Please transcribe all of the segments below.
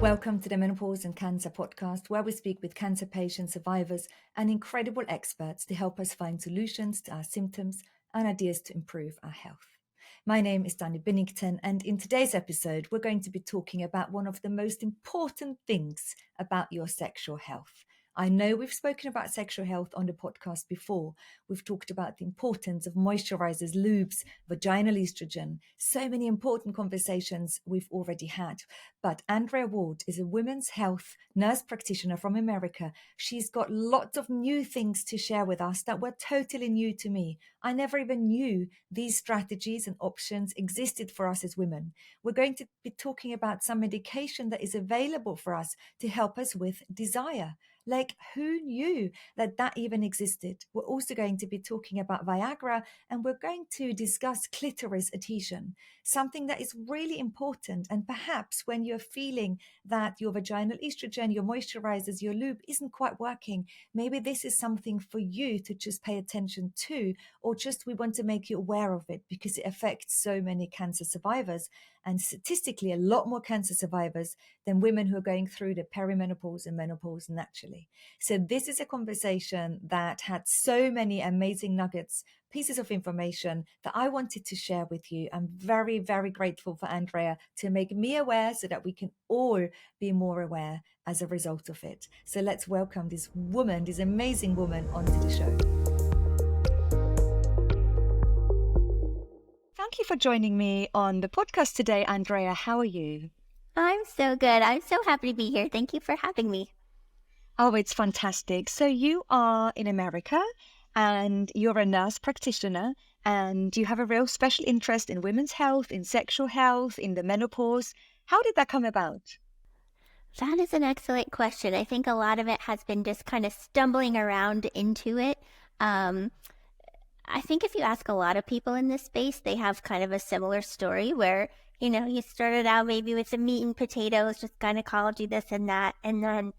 Welcome to the Menopause and Cancer podcast, where we speak with cancer patient survivors and incredible experts to help us find solutions to our symptoms and ideas to improve our health. My name is Dani, and in today's episode, we're going to be talking about one of the most important things about your sexual health. I know we've spoken about sexual health on the podcast before. We've talked about the importance of moisturizers, lubes, vaginal estrogen, so many important conversations we've already had. But Andrea Ward is a women's health nurse practitioner from America. She's got lots of new things to share with us that were totally new to me. I never even knew these strategies and options existed for us as women. We're going to be talking about some medication that is available for us to help us with desire. Like, who knew that even existed? We're also going to be talking about Viagra, and we're going to discuss clitoris adhesion, something that is really important. And perhaps when you're feeling that your vaginal estrogen, your moisturizers, your lube isn't quite working, maybe this is something for you to just pay attention to, or just we want to make you aware of it because it affects so many cancer survivors, and statistically a lot more cancer survivors than women who are going through the perimenopause and menopause naturally. So this is a conversation that had so many amazing nuggets, pieces of information that I wanted to share with you. I'm very, very grateful for Andrea to make me aware so that we can all be more aware as a result of it. So let's welcome this woman, this amazing woman, onto the show. Thank you for joining me on the podcast today, Andrea. How are you? I'm so good. I'm so happy to be here. Thank you for having me. Oh, it's fantastic. So you are in America and you're a nurse practitioner and you have a real special interest in women's health, in sexual health, in the menopause. How did that come about? That is an excellent question. I think a lot of it has been just kind of stumbling around into it. I think if you ask a lot of people in this space, they have kind of a similar story where, you started out maybe with the meat and potatoes, just gynecology, this and that, and then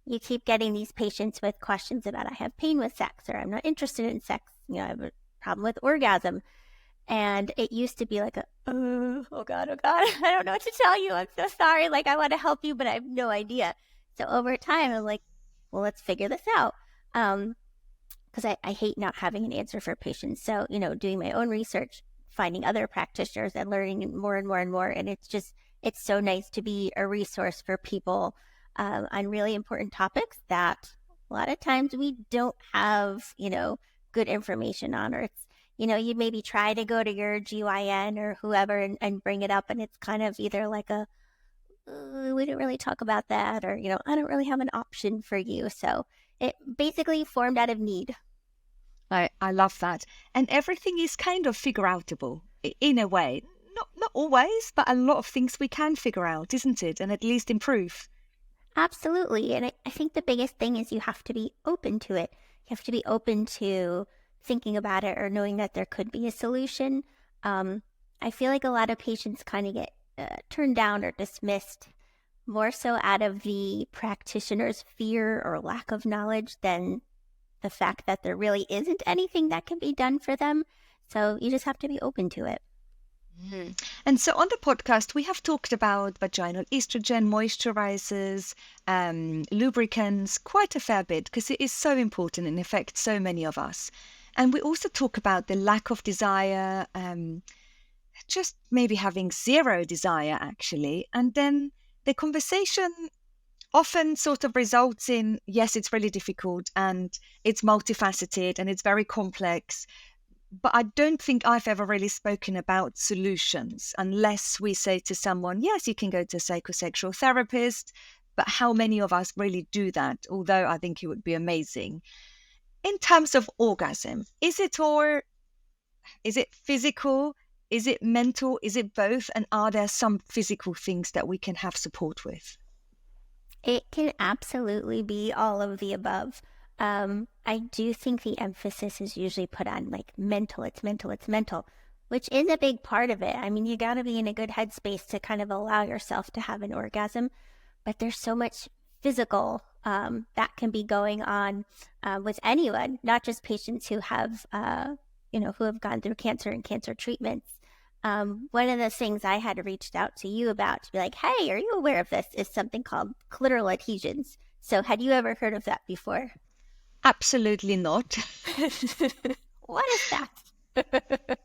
you keep getting these patients with questions about, I have pain with sex, or I'm not interested in sex, I have a problem with orgasm. And it used to be like oh God, I don't know what to tell you. I'm so sorry. Like, I want to help you, but I have no idea. So over time, I'm like, well, let's figure this out. Because I hate not having an answer for patients. So, doing my own research, finding other practitioners and learning more and more and more. And it's so nice to be a resource for people on really important topics that a lot of times we don't have, good information on, or it's, you maybe try to go to your GYN or whoever and bring it up. And it's kind of either like we didn't really talk about that, or, I don't really have an option for you. So it basically formed out of need. I love that. And everything is kind of figure outable in a way. Not always, but a lot of things we can figure out, isn't it? And at least improve. Absolutely. And I think the biggest thing is you have to be open to it. You have to be open to thinking about it or knowing that there could be a solution. I feel like a lot of patients kind of get turned down or dismissed more so out of the practitioner's fear or lack of knowledge than the fact that there really isn't anything that can be done for them. So you just have to be open to it. Mm-hmm. And so on the podcast, we have talked about vaginal estrogen, moisturizers, lubricants, quite a fair bit, because it is so important and affects so many of us. And we also talk about the lack of desire, just maybe having zero desire, actually. And then the conversation often sort of results in, yes, it's really difficult and it's multifaceted and it's very complex. But I don't think I've ever really spoken about solutions unless we say to someone, yes, you can go to a psychosexual therapist. But how many of us really do that? Although I think it would be amazing. In terms of orgasm, is it physical? Is it mental? Is it both? And are there some physical things that we can have support with? It can absolutely be all of the above. I do think the emphasis is usually put on like mental, it's mental, which is a big part of it. I mean, you got to be in a good headspace to kind of allow yourself to have an orgasm, but there's so much physical that can be going on with anyone, not just patients who have, who have gone through cancer and cancer treatments. one of the things I had reached out to you about to be like, hey, are you aware of this? Is something called clitoral adhesions. So had you ever heard of that before? Absolutely not. What is that?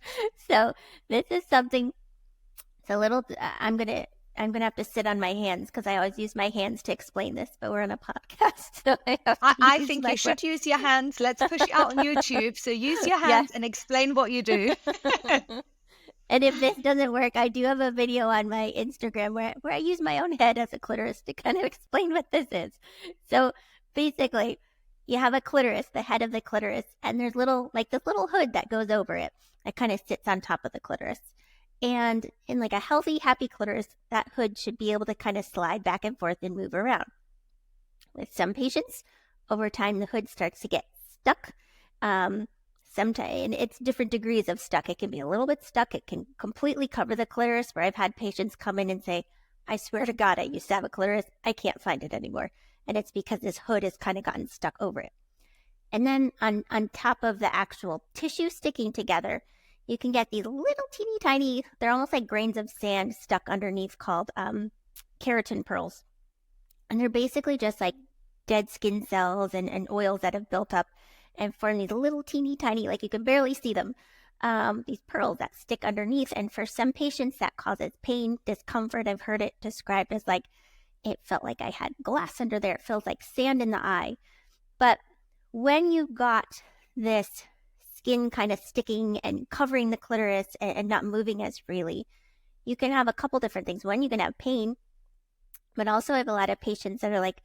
So this is something. It's a little. I'm gonna have to sit on my hands because I always use my hands to explain this, but we're on a podcast, so I think you should use your hands. Let's push it out on YouTube. So use your hands and explain what you do. And if this doesn't work, I do have a video on my Instagram where I use my own head as a clitoris to kind of explain what this is. So basically, you have a clitoris, the head of the clitoris, and there's this little hood that goes over it that kind of sits on top of the clitoris. And in like a healthy, happy clitoris, that hood should be able to kind of slide back and forth and move around. With some patients, over time, the hood starts to get stuck. Sometimes, and it's different degrees of stuck. It can be a little bit stuck. It can completely cover the clitoris, where I've had patients come in and say, I swear to God, I used to have a clitoris. I can't find it anymore. And it's because this hood has kind of gotten stuck over it. And then on top of the actual tissue sticking together, you can get these little teeny tiny, they're almost like grains of sand stuck underneath called keratin pearls. And they're basically just like dead skin cells and oils that have built up and form these little teeny tiny, like you can barely see them, these pearls that stick underneath. And for some patients that causes pain, discomfort. I've heard it described as like, it felt like I had glass under there. It feels like sand in the eye. But when you've got this skin kind of sticking and covering the clitoris and not moving as freely, you can have a couple different things. One, you can have pain, but also I have a lot of patients that are like,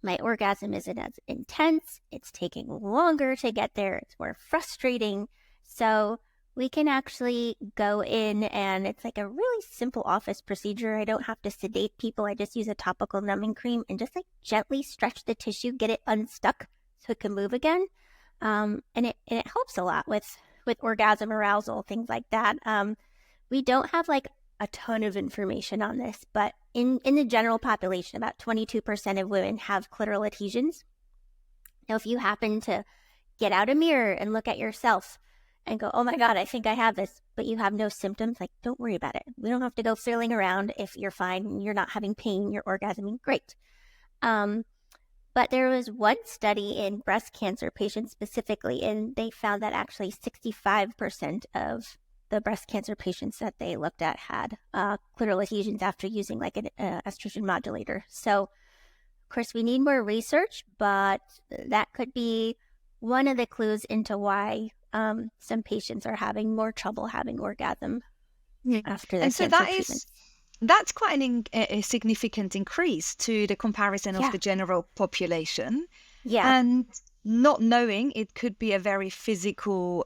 my orgasm isn't as intense. It's taking longer to get there. It's more frustrating. So we can actually go in and it's like a really simple office procedure. I don't have to sedate people. I just use a topical numbing cream and just like gently stretch the tissue, get it unstuck so it can move again. And it helps a lot with orgasm, arousal, things like that. We don't have like a ton of information on this, but in the general population, about 22% of women have clitoral adhesions. Now, if you happen to get out a mirror and look at yourself and go, oh my God, I think I have this, but you have no symptoms, like don't worry about it. We don't have to go feeling around. If you're fine, you're not having pain, you're orgasming, great. But there was one study in breast cancer patients specifically, and they found that actually 65% of the breast cancer patients that they looked at had clitoral adhesions after using like an estrogen modulator. So, of course, we need more research, but that could be one of the clues into why some patients are having more trouble having orgasm after the cancer treatment. That's quite a significant increase to the comparison of the general population. Yeah. And not knowing it could be a very physical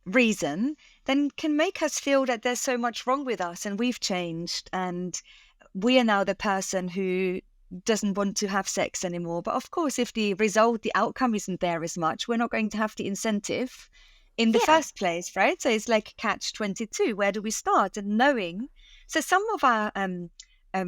reason, then can make us feel that there's so much wrong with us and we've changed and we are now the person who doesn't want to have sex anymore. But of course, if the outcome isn't there as much, we're not going to have the incentive in the first place, right? So it's like catch-22. Where do we start? And knowing. So some of our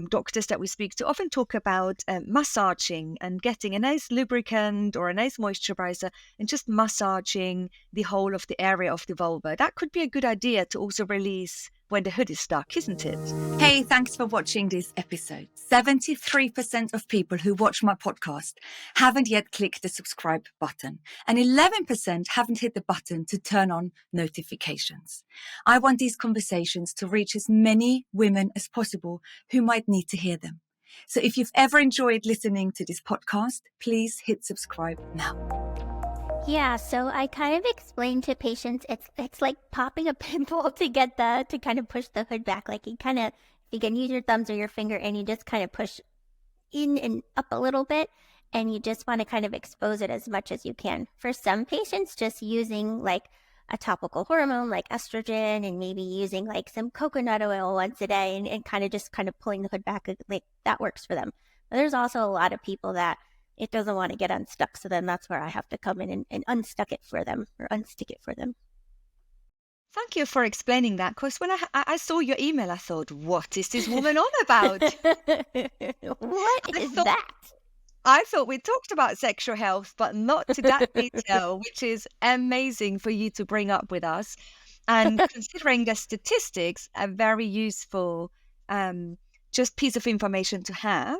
doctors that we speak to often talk about massaging and getting a nice lubricant or a nice moisturizer and just massaging the whole of the area of the vulva. That could be a good idea to also release when the hood is stuck, isn't it? Hey, thanks for watching this episode. 73% of people who watch my podcast haven't yet clicked the subscribe button, and 11% haven't hit the button to turn on notifications. I want these conversations to reach as many women as possible who might need to hear them. So if you've ever enjoyed listening to this podcast, please hit subscribe now. Yeah, so I kind of explain to patients it's like popping a pimple to kind of push the hood back. Like you can use your thumbs or your finger and you just kind of push in and up a little bit, and you just want to kind of expose it as much as you can. For some patients, just using like a topical hormone like estrogen and maybe using like some coconut oil once a day and kind of pulling the hood back, like that works for them. But there's also a lot of people that it doesn't want to get unstuck. So then that's where I have to come in and unstick it for them. Thank you for explaining that. Because when I saw your email, I thought, what is this woman on about? What is that? I thought we talked about sexual health, but not to that detail, which is amazing for you to bring up with us. And considering the statistics, a very useful just piece of information to have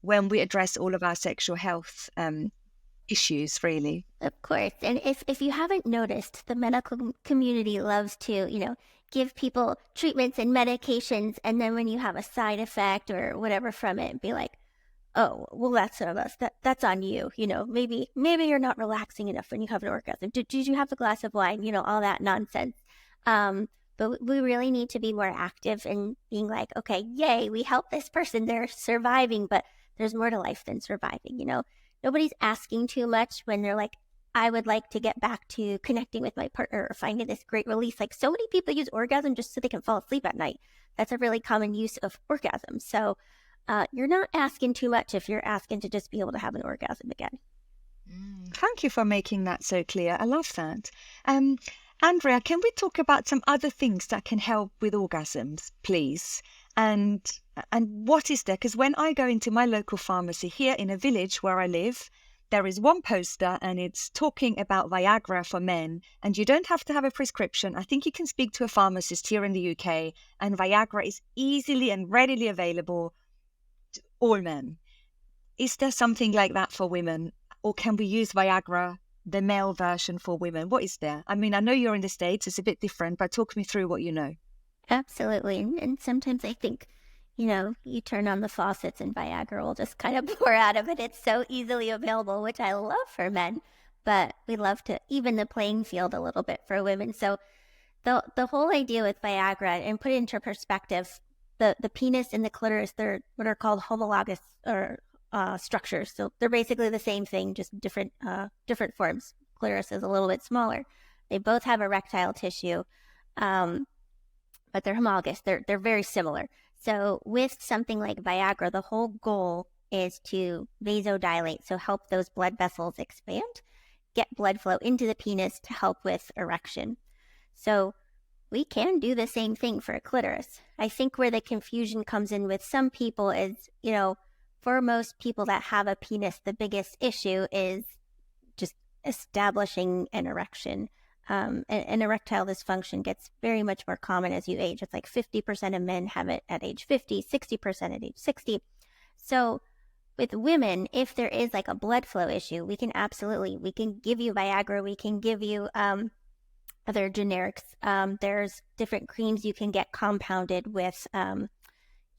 when we address all of our sexual health issues, really. Of course. And if you haven't noticed, the medical community loves to, give people treatments and medications. And then when you have a side effect or whatever from it, be like, oh, well, that's on us. That's on you. Maybe you're not relaxing enough when you have an orgasm. Did you have a glass of wine? All that nonsense. But we really need to be more active in being like, okay, yay, we helped this person. They're surviving, but there's more to life than surviving. Nobody's asking too much when they're like, I would like to get back to connecting with my partner or finding this great release. Like, so many people use orgasm just so they can fall asleep at night. That's a really common use of orgasm. So you're not asking too much if you're asking to just be able to have an orgasm again. Thank you for making that so clear. I love that. Andrea, can we talk about some other things that can help with orgasms, please? And what is there? Because when I go into my local pharmacy here in a village where I live, there is one poster and it's talking about Viagra for men. And you don't have to have a prescription. I think you can speak to a pharmacist here in the UK, and Viagra is easily and readily available to all men. Is there something like that for women? Or can we use Viagra, the male version, for women? What is there? I mean, I know you're in the States, it's a bit different, but talk me through what you know. Absolutely. And sometimes I think, you turn on the faucets and Viagra will just kind of pour out of it. It's so easily available, which I love for men, but we love to even the playing field a little bit for women. So the whole idea with Viagra, and put it into perspective, the penis and the clitoris, they're what are called homologous or structures. So they're basically the same thing, just different forms. Clitoris is a little bit smaller. They both have erectile tissue, but they're homologous. They're very similar. So with something like Viagra, the whole goal is to vasodilate, so help those blood vessels expand, get blood flow into the penis to help with erection. So we can do the same thing for a clitoris. I think where the confusion comes in with some people is, for most people that have a penis, the biggest issue is just establishing an erection. And erectile dysfunction gets very much more common as you age. It's like 50% of men have it at age 50, 60% at age 60. So with women, if there is like a blood flow issue, we can give you Viagra, we can give you other generics. There's different creams you can get compounded with,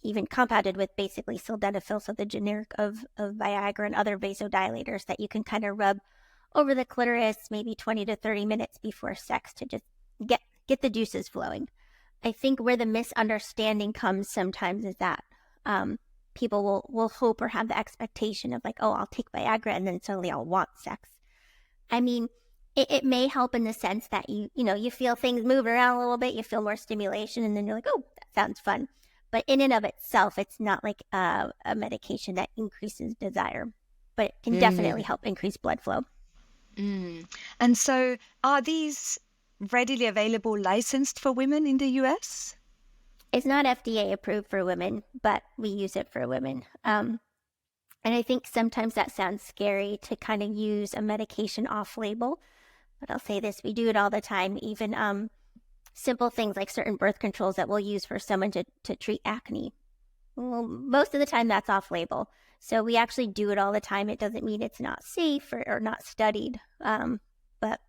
basically sildenafil, so the generic of Viagra, and other vasodilators that you can kind of rub over the clitoris maybe 20 to 30 minutes before sex to just get the juices flowing. I think where the misunderstanding comes sometimes is that people will hope or have the expectation of like, oh, I'll take Viagra and then suddenly I'll want sex. I mean, it may help in the sense that you feel things moving around a little bit, you feel more stimulation, and then you're like, oh, that sounds fun. But in and of itself, it's not like a medication that increases desire, but it can definitely help increase blood flow. And so are these readily available, licensed for women in the US? It's not FDA approved for women, but we use it for women. And I think sometimes that sounds scary to kind of use a medication off label. But I'll say this, we do it all the time, even simple things like certain birth controls that we'll use for someone to treat acne. Well, most of the time that's off label. So we actually do it all the time. It doesn't mean it's not safe or not studied. But,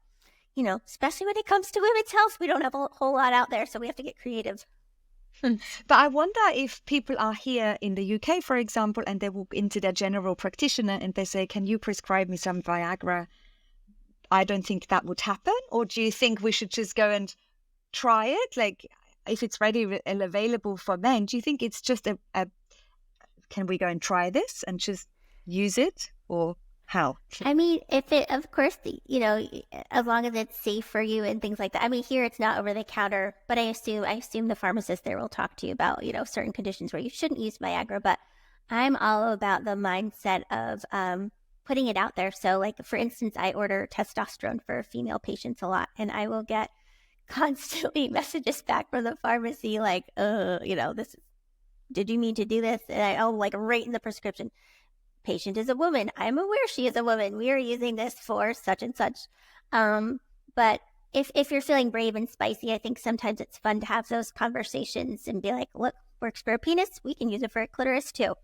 especially when it comes to women's health, we don't have a whole lot out there. So we have to get creative. But I wonder if people are here in the UK, for example, and they walk into their general practitioner and they say, can you prescribe me some Viagra? I don't think that would happen. Or do you think we should just go and try it? Like, if it's ready and available for men, do you think it's just can we go and try this and just use it, or how? I mean, of course, as long as it's safe for you and things like that. I mean, here it's not over the counter, but I assume the pharmacist there will talk to you about, certain conditions where you shouldn't use Viagra. But I'm all about the mindset of putting it out there. So like, for instance, I order testosterone for female patients a lot, and I will get constantly messages back from the pharmacy like, did you mean to do this? And I'll like write in the prescription, patient is a woman. I'm aware she is a woman. We are using this for such and such. But if you're feeling brave and spicy, I think sometimes it's fun to have those conversations and be like, look, works for a penis, we can use it for a clitoris too.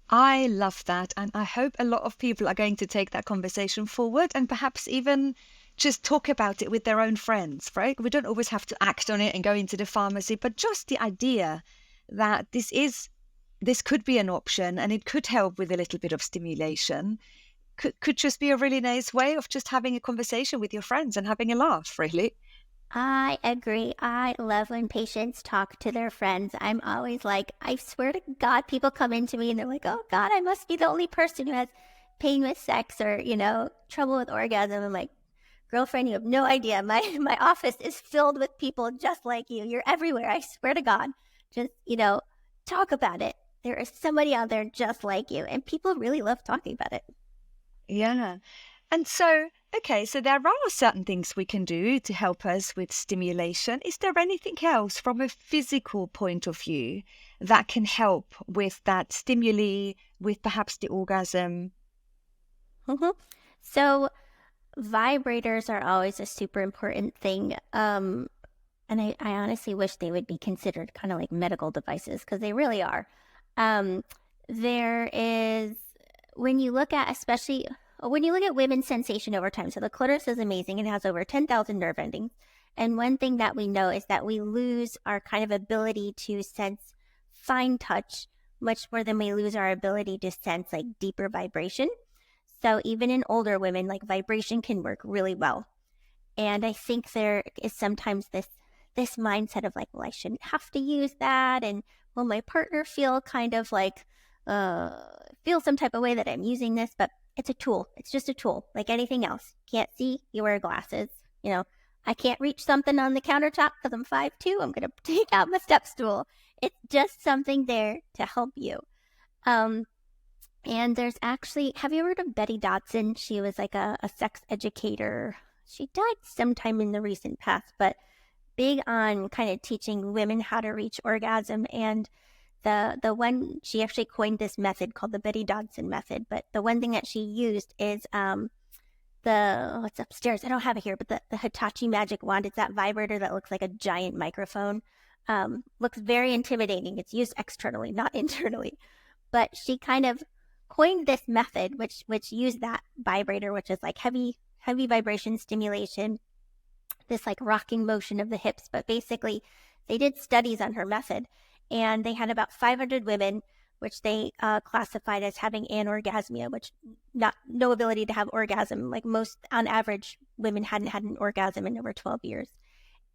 I love that. And I hope a lot of people are going to take that conversation forward and perhaps even just talk about it with their own friends, right? We don't always have to act on it and go into the pharmacy, but just the idea that this could be an option and it could help with a little bit of stimulation could just be a really nice way of just having a conversation with your friends and having a laugh, really. I agree. I love when patients talk to their friends. I'm always like, I swear to God, people come into me and they're like, oh God, I must be the only person who has pain with sex or, trouble with orgasm. I'm like, girlfriend, you have no idea. My office is filled with people just like you. You're everywhere. I swear to God. Just, talk about it. There is somebody out there just like you. And people really love talking about it. Yeah. And so, okay, so there are certain things we can do to help us with stimulation. Is there anything else from a physical point of view that can help with that stimuli, with perhaps the orgasm? Mm-hmm. So vibrators are always a super important thing. And I honestly wish they would be considered kind of like medical devices because they really are. There is, when you look at women's sensation over time, so the clitoris is amazing. It has over 10,000 nerve endings. And one thing that we know is that we lose our kind of ability to sense fine touch much more than we lose our ability to sense like deeper vibration. So even in older women, like vibration can work really well. And I think there is sometimes this mindset of like, well, I shouldn't have to use that. And will my partner feel kind of like, feel some type of way that I'm using this? But it's a tool. It's just a tool like anything else. Can't see, you wear glasses. I can't reach something on the countertop because I'm 5'2". I'm going to take out my step stool. It's just something there to help you. And there's actually, have you heard of Betty Dodson? She was like a sex educator. She died sometime in the recent past, but big on kind of teaching women how to reach orgasm. And the one, she actually coined this method called the Betty Dodson method. But the one thing that she used is it's upstairs. I don't have it here, but the Hitachi Magic Wand. It's that vibrator that looks like a giant microphone. Looks very intimidating. It's used externally, not internally. But she kind of coined this method, which used that vibrator, which is like heavy vibration stimulation, this like rocking motion of the hips. But basically, they did studies on her method, and they had about 500 women, which they classified as having anorgasmia, which no ability to have orgasm. Like most, on average, women hadn't had an orgasm in over 12 years.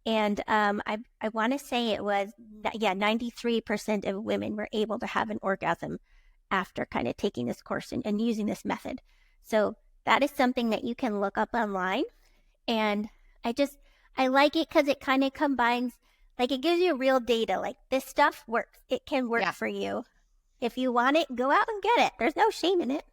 And I want to say it was, 93% of women were able to have an orgasm after kind of taking this course and using this method. So that is something that you can look up online. And I like it because it kind of combines, like it gives you real data. Like this stuff works. It can work for you. If you want it, go out and get it. There's no shame in it.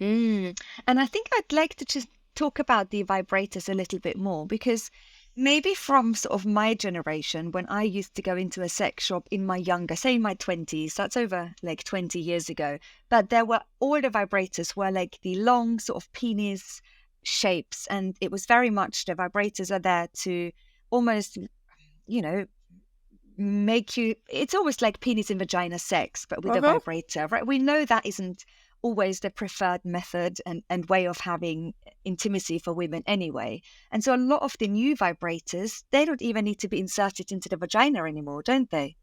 And I think I'd like to just talk about the vibrators a little bit more, because maybe from sort of my generation, when I used to go into a sex shop in my my 20s, that's over like 20 years ago, but all the vibrators were like the long sort of penis shapes. And it was very much, the vibrators are there to almost, make you, it's almost like penis and vagina sex, but with a vibrator, right? We know that isn't always the preferred method and way of having intimacy for women anyway. And so a lot of the new vibrators, they don't even need to be inserted into the vagina anymore, don't they?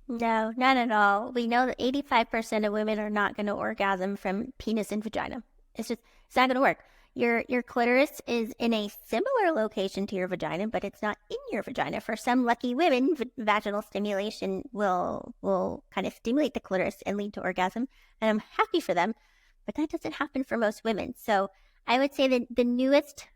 No, not at all. We know that 85% of women are not going to orgasm from penis and vagina. It's not going to work. Your clitoris is in a similar location to your vagina, but it's not in your vagina. For some lucky women, vaginal stimulation will kind of stimulate the clitoris and lead to orgasm, and I'm happy for them, but that doesn't happen for most women. So I would say that the newest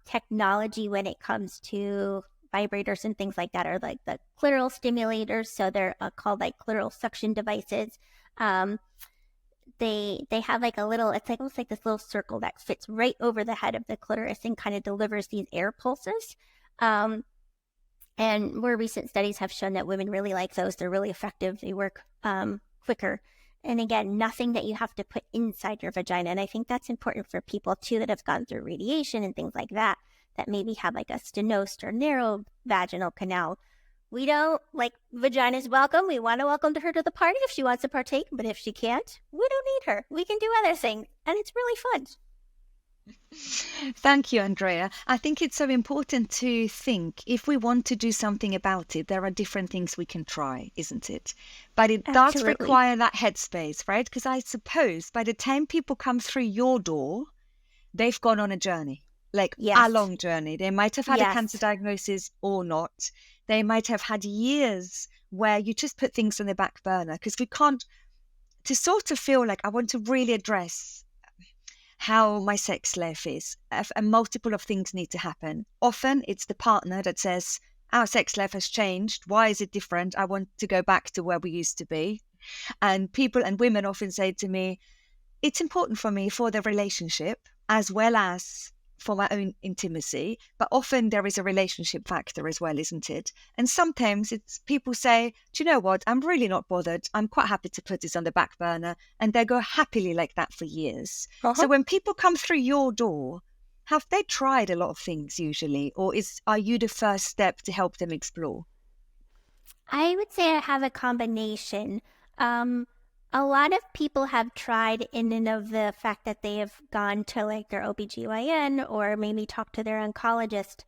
technology when it comes to vibrators and things like that are like the clitoral stimulators. So they're called like clitoral suction devices. They have like it's like almost like this little circle that fits right over the head of the clitoris and kind of delivers these air pulses. And more recent studies have shown that women really like those. They're really effective. They work quicker. And again, nothing that you have to put inside your vagina. And I think that's important for people too that have gone through radiation and things like that, that maybe have like a stenosed or narrow vaginal canal. We don't, like, vagina's welcome. We want to welcome her to the party if she wants to partake, but if she can't, we don't need her. We can do other things, and it's really fun. Thank you, Andrea. I think it's so important to think if we want to do something about it, there are different things we can try, isn't it? But it does Absolutely. require that headspace, right? Because I suppose by the time people come through your door, they've gone on a journey, like Yes. a long journey. They might have had a Yes. cancer diagnosis or not. They might have had years where you just put things on the back burner because we can't, to sort of feel like I want to really address how my sex life is. A multiple of things need to happen. Often it's the partner that says, our sex life has changed. Why is it different? I want to go back to where we used to be. And people and women often say to me, it's important for me for the relationship as well as for my own intimacy. But often there is a relationship factor as well, isn't it? And sometimes it's people say, do you know what? I'm really not bothered. I'm quite happy to put this on the back burner. And they go happily like that for years. So when people come through your door, have they tried a lot of things usually? Or are you the first step to help them explore? I would say I have a combination. A lot of people have tried in and of the fact that they have gone to like their OBGYN or maybe talked to their oncologist,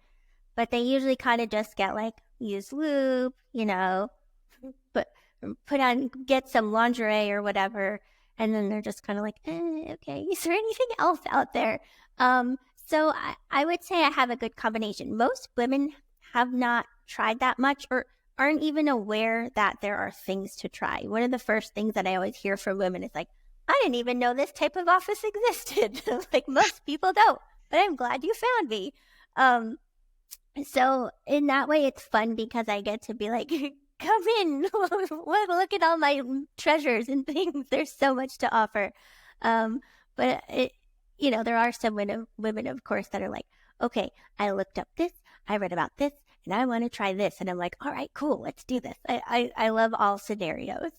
but they usually kind of just get like, use lube, but get some lingerie or whatever. And then they're just kind of like, okay, is there anything else out there? So I would say I have a good combination. Most women have not tried that much or aren't even aware that there are things to try. One of the first things that I always hear from women is like, I didn't even know this type of office existed. Like most people don't, but I'm glad you found me. So in that way, it's fun because I get to be like, come in, look at all my treasures and things. There's so much to offer. But there are some women, of course, that are like, okay, I looked up this, I read about this, and I want to try this. And I'm like, all right, cool, let's do this. I love all scenarios.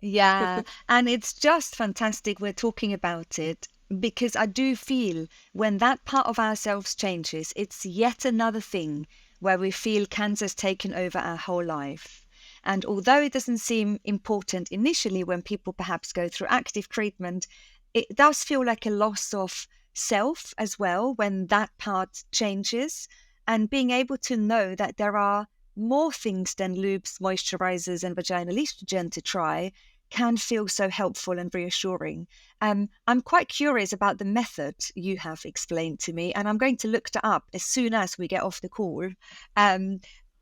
Yeah, and it's just fantastic we're talking about it because I do feel when that part of ourselves changes, it's yet another thing where we feel cancer's taken over our whole life. And although it doesn't seem important initially when people perhaps go through active treatment, it does feel like a loss of self as well when that part changes. And being able to know that there are more things than lubes, moisturizers, and vaginal estrogen to try can feel so helpful and reassuring. I'm quite curious about the method you have explained to me, and I'm going to look that up as soon as we get off the call.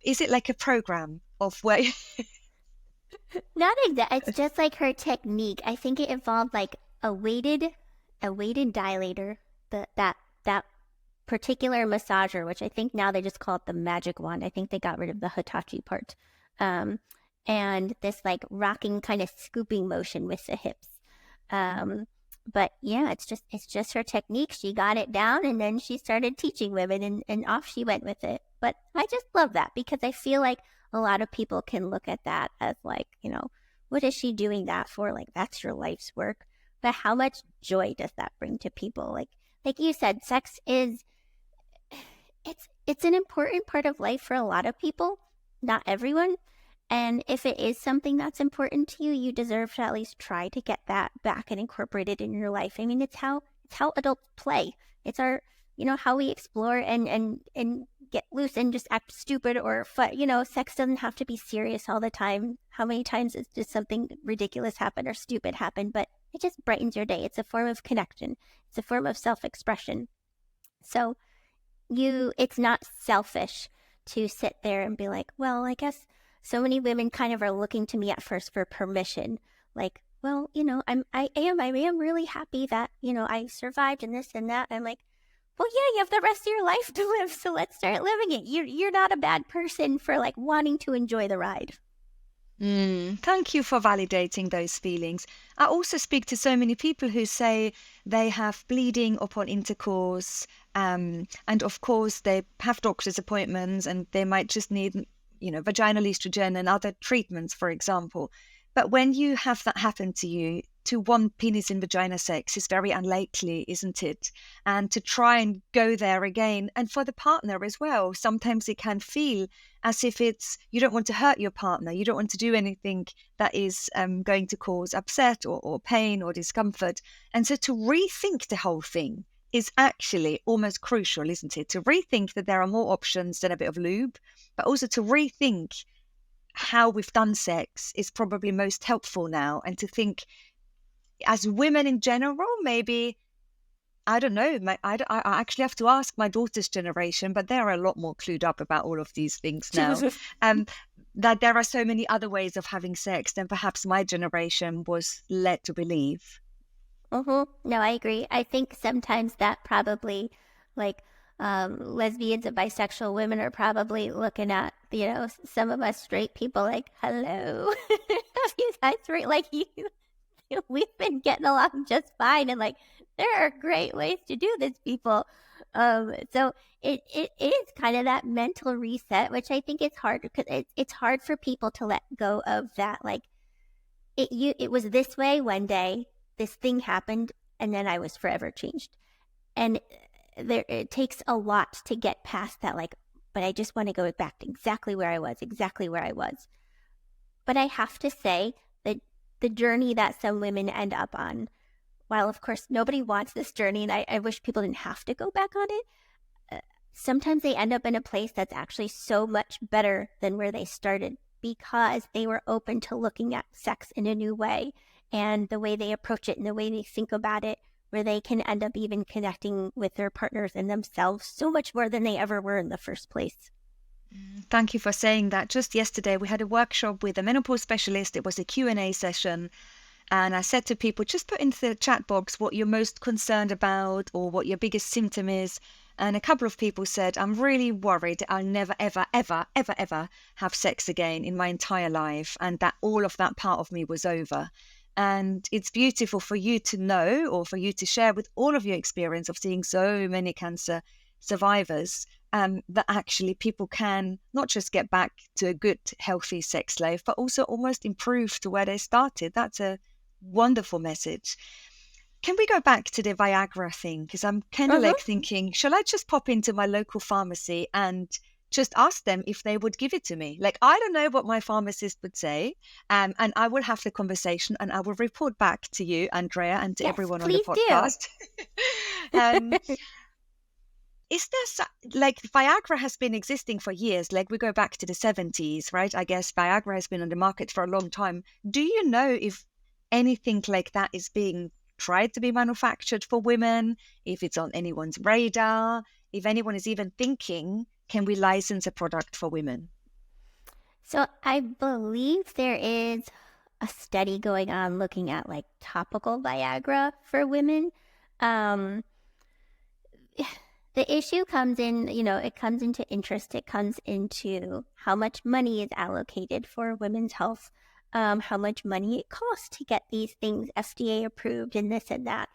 Is it like a program of where? Not exactly. It's just like her technique. I think it involved like a weighted dilator. That particular massager, which I think now they just call it the magic wand. I think they got rid of the Hitachi part. And this like rocking kind of scooping motion with the hips. But yeah, it's just her technique. She got it down and then she started teaching women and off she went with it. But I just love that because I feel like a lot of people can look at that as like, what is she doing that for? Like that's your life's work. But how much joy does that bring to people? Like you said, sex is it's an important part of life for a lot of people, not everyone. And if it is something that's important to you, you deserve to at least try to get that back and incorporate it in your life. I mean, it's how adults play. It's our, how we explore and get loose and just act stupid or fun. Sex doesn't have to be serious all the time. How many times is just something ridiculous happen or stupid happen? But it just brightens your day. It's a form of connection. It's a form of self-expression. So it's not selfish to sit there and be like, well, I guess so many women kind of are looking to me at first for permission. Like, well, I am really happy that, I survived and this and that. I'm like, well, yeah, you have the rest of your life to live. So let's start living it. You're not a bad person for like wanting to enjoy the ride. Thank you for validating those feelings. I also speak to so many people who say they have bleeding upon intercourse, and of course they have doctor's appointments and they might just need, vaginal estrogen and other treatments, for example. But when you have that happen to you, to want penis in vagina sex is very unlikely, isn't it? And to try and go there again, and for the partner as well, sometimes it can feel as if you don't want to hurt your partner, you don't want to do anything that is going to cause upset or pain or discomfort. And so to rethink the whole thing is actually almost crucial, isn't it? To rethink that there are more options than a bit of lube, but also to rethink how we've done sex is probably most helpful now. And to think as women in general, maybe, I don't know, I actually have to ask my daughter's generation, but they're a lot more clued up about all of these things now. That there are so many other ways of having sex than perhaps my generation was led to believe. No, I agree. I think sometimes that probably, like, lesbians and bisexual women are probably looking at, some of us straight people like, hello, you guys were like, we've been getting along just fine, and like, there are great ways to do this, people. So it is kind of that mental reset, which I think is hard, because it's hard for people to let go of that. Like, it was this way one day, this thing happened, and then I was forever changed. And it takes a lot to get past that, like, but I just want to go back to exactly where I was. But I have to say that the journey that some women end up on, while of course nobody wants this journey, and I wish people didn't have to go back on it, sometimes they end up in a place that's actually so much better than where they started, because they were open to looking at sex in a new way, and the way they approach it and the way they think about it, where they can end up even connecting with their partners and themselves so much more than they ever were in the first place. Thank you for saying that. Just yesterday, we had a workshop with a menopause specialist. It was a Q&A session. And I said to people, just put into the chat box what you're most concerned about or what your biggest symptom is. And a couple of people said, I'm really worried that I'll never, ever, ever, ever, ever have sex again in my entire life. And that all of that part of me was over. And it's beautiful for you to know, or for you to share with all of your experience of seeing so many cancer survivors, that actually people can not just get back to a good, healthy sex life, but also almost improve to where they started. That's a wonderful message. Can we go back to the Viagra thing? Because I'm kind of like thinking, shall I just pop into my local pharmacy and just ask them if they would give it to me? Like, I don't know what my pharmacist would say, and I will have the conversation and I will report back to you, Andrea, and to everyone on the podcast. Is there, like, Viagra has been existing for years, like we go back to the 70s, right? I guess Viagra has been on the market for a long time. Do you know if anything like that is being tried to be manufactured for women, if it's on anyone's radar, if anyone is even thinking, can we license a product for women? So I believe there is a study going on looking at like topical Viagra for women. The issue comes in, it comes into interest. It comes into how much money is allocated for women's health, how much money it costs to get these things FDA approved and this and that.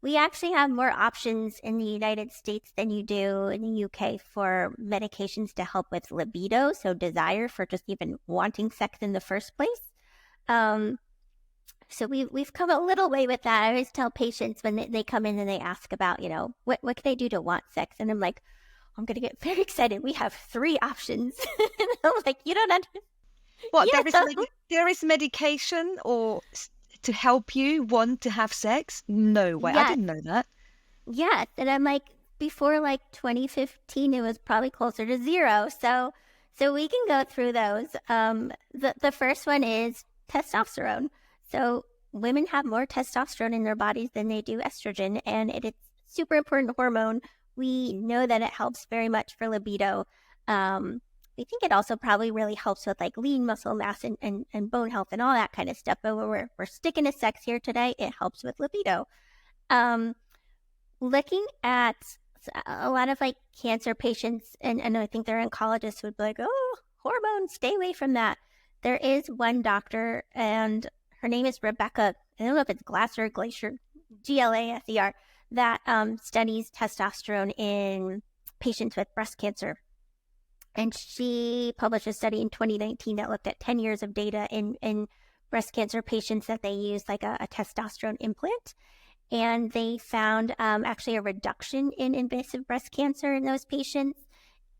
We actually have more options in the United States than you do in the UK for medications to help with libido, so desire for just even wanting sex in the first place. So we've come a little way with that. I always tell patients when they come in and they ask about, what can I do to want sex? And I'm like, I'm going to get very excited. We have 3 options. And I'm like, you don't understand. What, there is medication or to help you want to have sex? No way. Yes. I didn't know that. Yes. And I'm like, before like 2015, it was probably closer to 0. So we can go through those. The first one is testosterone. So women have more testosterone in their bodies than they do estrogen, and it's a super important hormone. We know that it helps very much for libido. We think it also probably really helps with like lean muscle mass and bone health and all that kind of stuff. But when we're sticking to sex here today, it helps with libido. Looking at a lot of like cancer patients, and I think their oncologists would be like, oh, hormones, stay away from that. There is one doctor, and her name is Rebecca, I don't know if it's Glaser, Glaser, that studies testosterone in patients with breast cancer. And she published a study in 2019 that looked at 10 years of data in breast cancer patients that they used like a testosterone implant. And they found actually a reduction in invasive breast cancer in those patients,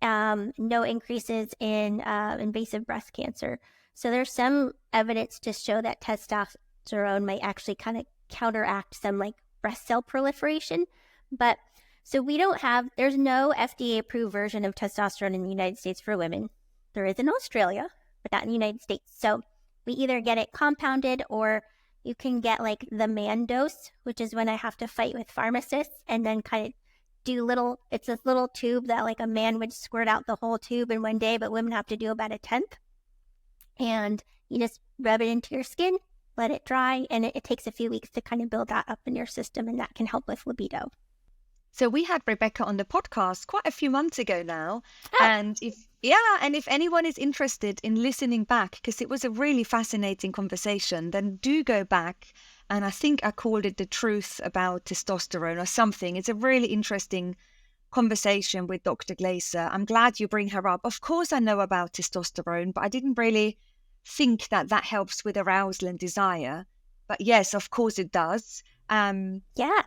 no increases in invasive breast cancer. So there's some evidence to show that testosterone might actually kind of counteract some like breast cell proliferation. But so there's no FDA approved version of testosterone in the United States for women. There is in Australia, but not in the United States. So we either get it compounded or you can get like the man dose, which is when I have to fight with pharmacists and then kind of it's this little tube that like a man would squirt out the whole tube in one day, but women have to do about a tenth. And you just rub it into your skin, let it dry, and it takes a few weeks to kind of build that up in your system, and that can help with libido. So we had Rebecca on the podcast quite a few months ago now. Oh. And if anyone is interested in listening back, because it was a really fascinating conversation, then do go back. And I think I called it The Truth About Testosterone or something. It's a really interesting conversation with Dr. Glaser. I'm glad you bring her up. Of course, I know about testosterone, but I didn't really think that helps with arousal and desire. But yes, of course it does. Yeah.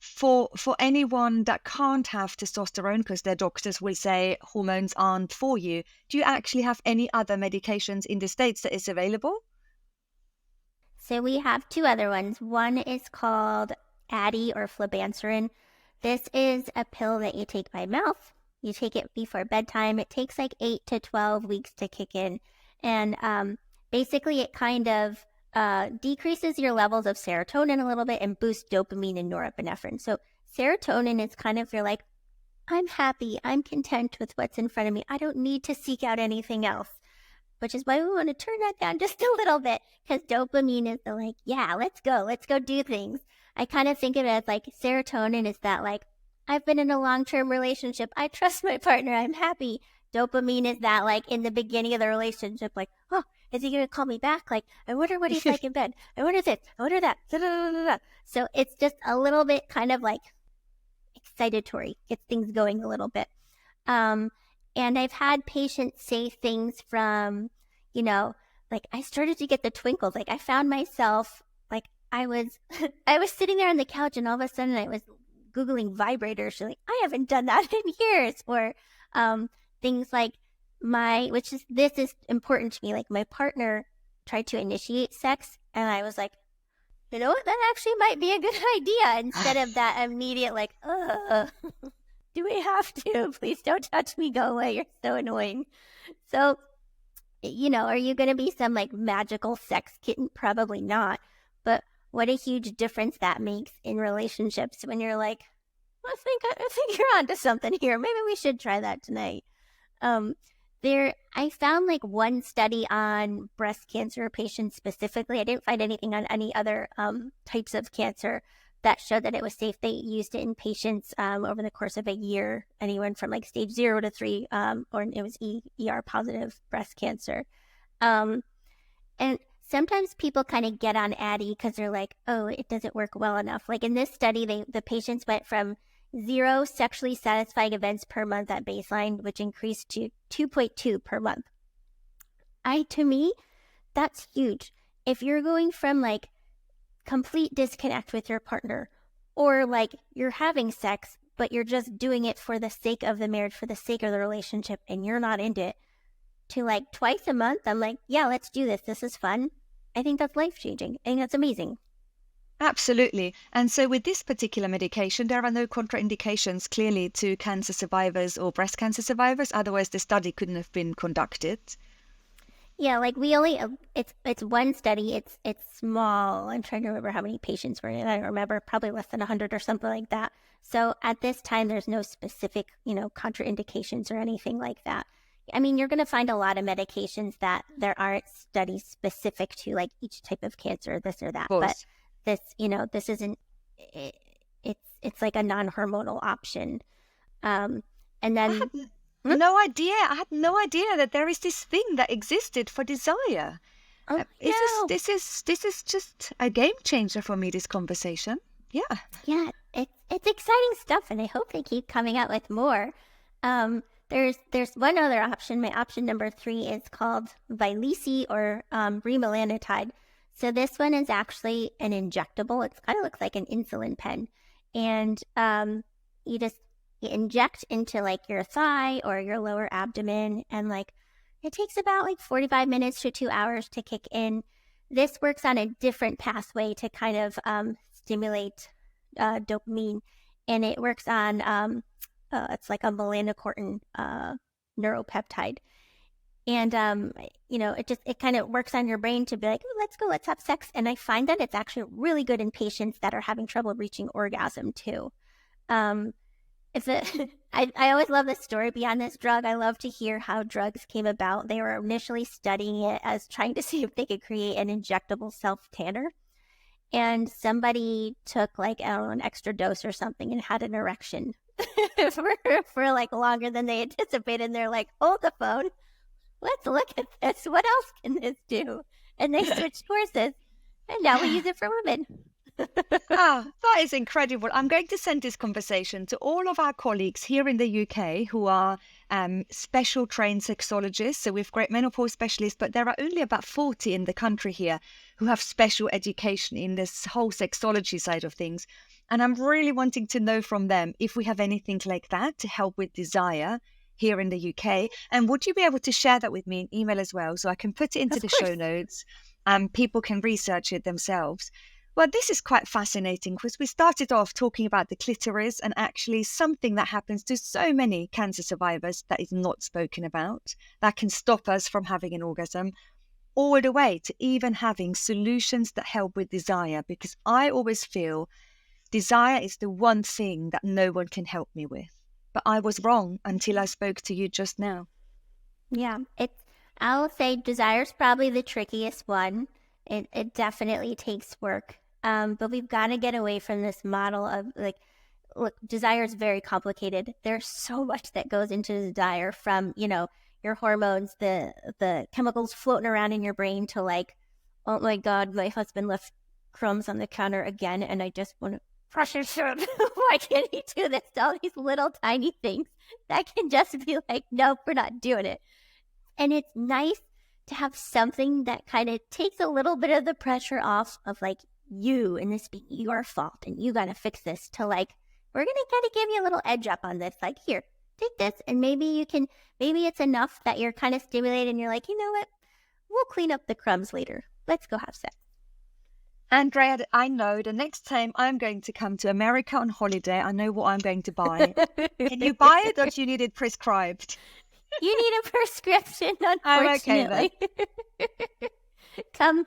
For anyone that can't have testosterone because their doctors will say hormones aren't for you, do you actually have any other medications in the States that is available? So we have two other ones. One is called Addyi or Flibanserin. This is a pill that you take by mouth. You take it before bedtime. It takes like 8 to 12 weeks to kick in. And basically it kind of decreases your levels of serotonin a little bit and boosts dopamine and norepinephrine. So serotonin is kind of, you're like, I'm happy, I'm content with what's in front of me. I don't need to seek out anything else, which is why we want to turn that down just a little bit, because dopamine is the like, yeah, let's go do things. I kind of think of it as like serotonin is that like, I've been in a long-term relationship, I trust my partner, I'm happy. Dopamine is that like in the beginning of the relationship, like, oh, is he going to call me back? Like, I wonder what he's like in bed. I wonder this. I wonder that. Da, da, da, da, da. So it's just a little bit kind of like excitatory. Gets things going a little bit. And I've had patients say things from, like I started to get the twinkles. Like I found myself, like I was sitting there on the couch and all of a sudden I was Googling vibrators. Like, I haven't done that in years. Or things like this is important to me. Like my partner tried to initiate sex and I was like, you know what? That actually might be a good idea, instead of that immediate like, do we have to? Please don't touch me. Go away. You're so annoying. So, are you going to be some like magical sex kitten? Probably not. But what a huge difference that makes in relationships when you're like, I think you're onto something here. Maybe we should try that tonight. I found like one study on breast cancer patients specifically. I didn't find anything on any other types of cancer that showed that it was safe. They used it in patients over the course of a year, anyone from like stage 0 to 3, or it was ER positive breast cancer. And sometimes people kind of get on Addyi because they're like, oh, it doesn't work well enough. Like in this study, the patients went from 0 sexually satisfying events per month at baseline, which increased to 2.2 per month. To me, that's huge. If you're going from like complete disconnect with your partner, or like you're having sex, but you're just doing it for the sake of the marriage, for the sake of the relationship, and you're not into it, to like twice a month, I'm like, yeah, let's do this. This is fun. I think that's life-changing. I think that's amazing. Absolutely. And so with this particular medication, there are no contraindications clearly to cancer survivors or breast cancer survivors. Otherwise, the study couldn't have been conducted. Yeah, like we only, it's one study. It's small. I'm trying to remember how many patients were in it. I don't remember, probably less than 100 or something like that. So at this time, there's no specific, contraindications or anything like that. I mean, you're going to find a lot of medications that there aren't studies specific to like each type of cancer, this or that. But this, this isn't, it's like a non-hormonal option. And then no idea. I had no idea that there is this thing that existed for desire. This is just a game changer for me, this conversation. Yeah. Yeah, it's exciting stuff, and I hope they keep coming out with more. there's one other option. My option number 3 is called Vyleesi or Bremelanotide. So this one is actually an injectable. It kind of looks like an insulin pen. And you inject into like your thigh or your lower abdomen, and like it takes about like 45 minutes to 2 hours to kick in. This works on a different pathway to kind of stimulate dopamine, and it works on it's like a melanocortin neuropeptide. And it kind of works on your brain to be like, oh, let's have sex. And I find that it's actually really good in patients that are having trouble reaching orgasm too. I always love the story behind this drug. I love to hear how drugs came about. They were initially studying it as trying to see if they could create an injectable self-tanner. And somebody took like, I don't know, an extra dose or something and had an erection for like longer than they anticipated. And they're like, hold the phone. Let's look at this. What else can this do? And they switched courses. And now we use it for women. That is incredible. I'm going to send this conversation to all of our colleagues here in the UK who are special trained sexologists. So we've great menopause specialists, but there are only about 40 in the country here who have special education in this whole sexology side of things. And I'm really wanting to know from them if we have anything like that to help with desire here in the UK. And would you be able to share that with me in email as well, so I can put it into the show notes and people can research it themselves? Well, this is quite fascinating because we started off talking about the clitoris, and actually something that happens to so many cancer survivors that is not spoken about, that can stop us from having an orgasm, all the way to even having solutions that help with desire, because I always feel desire is the one thing that no one can help me with. But I was wrong until I spoke to you just now. Yeah, I'll say desire is probably the trickiest one. It definitely takes work. But we've got to get away from this model of like, look, desire is very complicated. There's so much that goes into desire, from, your hormones, the chemicals floating around in your brain, to like, oh my God, my husband left crumbs on the counter again and I just want to brush his shirt. Why can't he do this? All these little tiny things that can just be like, nope, we're not doing it. And it's nice to have something that kind of takes a little bit of the pressure off of like you and this being your fault and you got to fix this, to like, we're going to kind of give you a little edge up on this. Like, here, take this. And maybe it's enough that you're kind of stimulated and you're like, you know what? We'll clean up the crumbs later. Let's go have sex. Andrea, I know the next time I'm going to come to America on holiday, I know what I'm going to buy. Can you buy it, or do you need it prescribed? You need a prescription, unfortunately. Okay, Come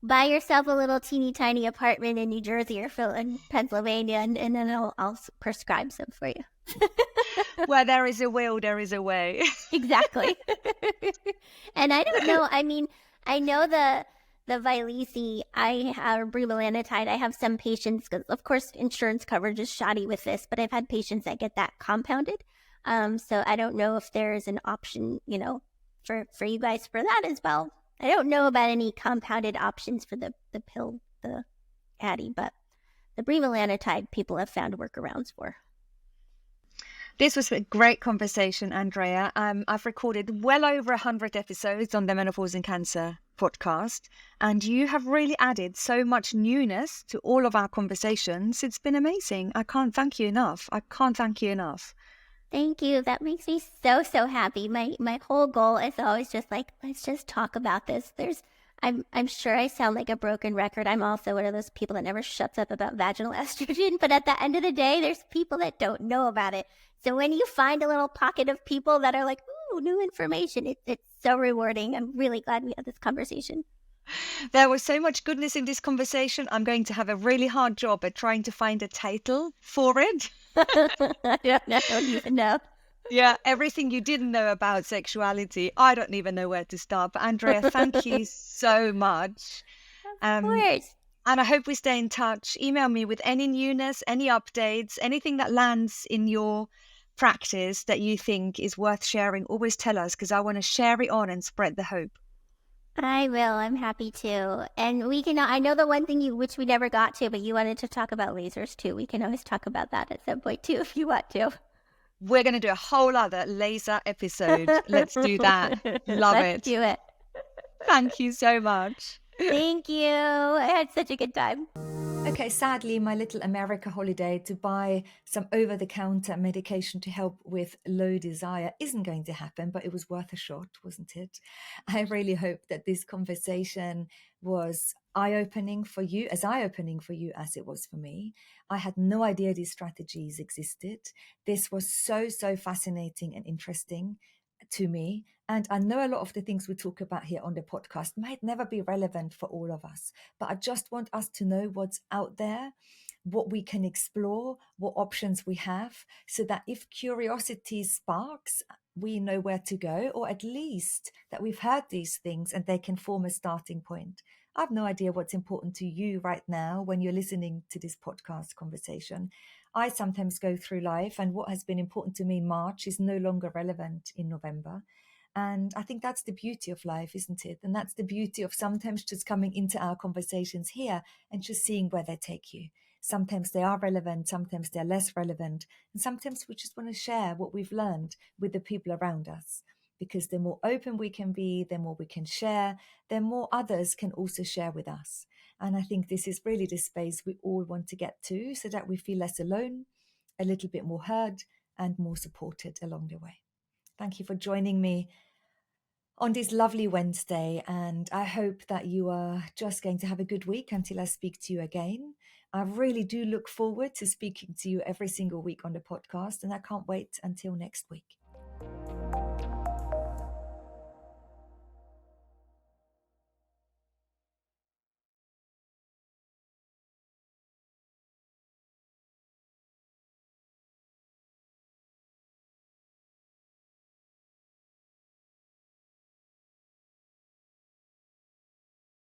buy yourself a little teeny tiny apartment in New Jersey or in Pennsylvania, and then I'll prescribe some for you. Where there is a will, there is a way. Exactly. And I don't know. I mean, I know the Vyleesi, I have Bremelanotide. I have some patients, because of course insurance coverage is shoddy with this, but I've had patients that get that compounded. So I don't know if there is an option, for you guys for that as well. I don't know about any compounded options for the pill, the Addyi, but the Bremelanotide people have found workarounds for. This was a great conversation, Andrea. I've recorded well over 100 episodes on the Menopause and Cancer podcast, and you have really added so much newness to all of our conversations. It's been amazing. I can't thank you enough. Thank you. That makes me so, so happy. My whole goal is always just like, let's just talk about this. I'm sure I sound like a broken record. I'm also one of those people that never shuts up about vaginal estrogen, but at the end of the day, there's people that don't know about it. So when you find a little pocket of people that are like, ooh, new information, it's so rewarding. I'm really glad we had this conversation. There was so much goodness in this conversation. I'm going to have a really hard job at trying to find a title for it. I don't even know. Yeah, everything you didn't know about sexuality. I don't even know where to start. But Andrea, thank you so much. Of course. And I hope we stay in touch. Email me with any newness, any updates, anything that lands in your practice that you think is worth sharing. Always tell us, because I want to share it on and spread the hope. I will. I'm happy to. And I know the one thing which we never got to, but you wanted to talk about lasers too. We can always talk about that at some point too, if you want to. We're going to do a whole other laser episode. Let's do that. Love Let's it. do it. Thank you so much. Thank you. I had such a good time. Okay, sadly, my little America holiday to buy some over-the-counter medication to help with low desire isn't going to happen, but it was worth a shot, wasn't it? I really hope that this conversation was eye-opening for you as it was for me. I had no idea these strategies existed. This was so fascinating and interesting to me. And I know a lot of the things we talk about here on the podcast might never be relevant for all of us, but I just want us to know what's out there, what we can explore, what options we have, so that if curiosity sparks, we know where to go, or at least that we've heard these things and they can form a starting point. I have no idea what's important to you right now when you're listening to this podcast conversation. I sometimes go through life, and what has been important to me in March is no longer relevant in November. And I think that's the beauty of life, isn't it? And that's the beauty of sometimes just coming into our conversations here and just seeing where they take you. Sometimes they are relevant, sometimes they're less relevant. And sometimes we just want to share what we've learned with the people around us. Because the more open we can be, the more we can share, the more others can also share with us. And I think this is really the space we all want to get to, so that we feel less alone, a little bit more heard, and more supported along the way. Thank you for joining me on this lovely Wednesday, and I hope that you are just going to have a good week until I speak to you again. I really do look forward to speaking to you every single week on the podcast, and I can't wait until next week.